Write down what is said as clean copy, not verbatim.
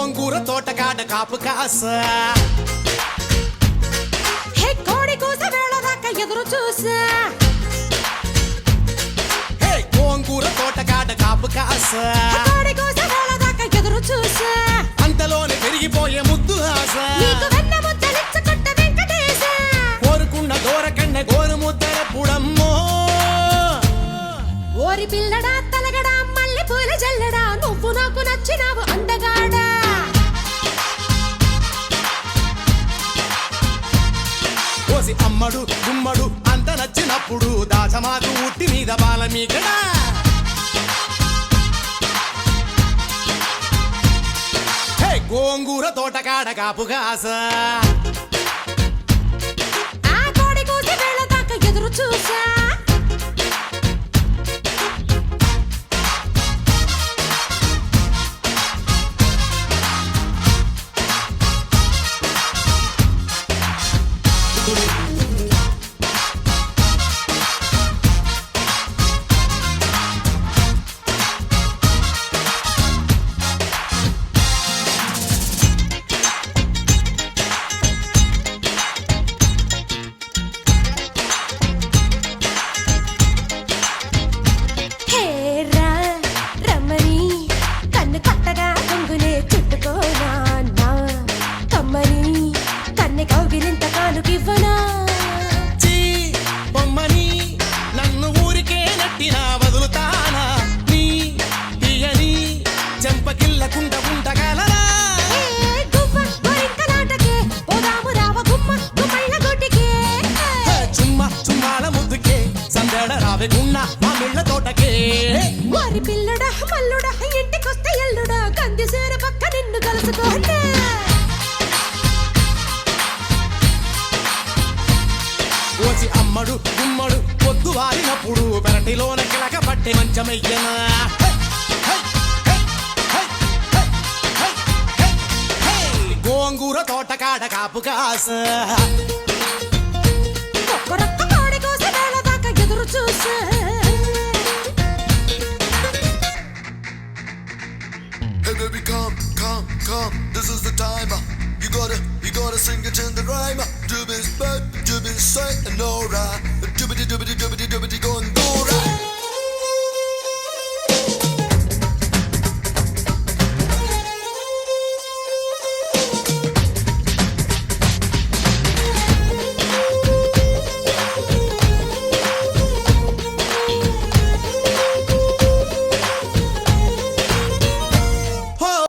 గోంగూర తోటకాడ కాపు కాస హే కోడి కూస వేళ దాకా ఎదురు చూసా హే గోంగూర తోటకాడ కాపు కాస కోడి కూస వేళ దాకా ఎదురు చూసా అంతలోనే పెరిగిపోయే ముద్దు ఆశ నీకు వెన్న ముద్దలిచ్చుకుంట వెంకటేశ కోరుకున్న దూరకన్న గోరు ముద్దల పుడమ్మో ఓరి పిల్లడా తలగడా మల్లె పూల జల్లడా నువ్వు నాకు నచ్చినావు అందగాడా కోసి అమ్మడు గుమ్మడు అంత నచ్చినప్పుడు దాచమాకు ఉట్టి మీద బాల మీకడా హే గోంగూర తోటకాడ కాపు కాస ఆ కోడి కూస వేళ దాకా ఎదురు చూసా వారి పిల్లడా మల్లుడా ఇంటికొస్తే ఎల్లుడా కందిసేర పక్క నిన్ను కలుసుకోండి కోసి అమ్మడు గుమ్మడు పొద్దు వారినప్పుడు పెరటిలోన కిలక పట్టి మంచమయ్యనా గోంగూర తోటకాడ కాపు కాస ఒక్కరొక్క కోడి కోస వేళ దాకా ఎదురు చూసా Hey baby, come, this is the time. You gotta sing it in the rhyme. Do be straight and alright. Doobity, going,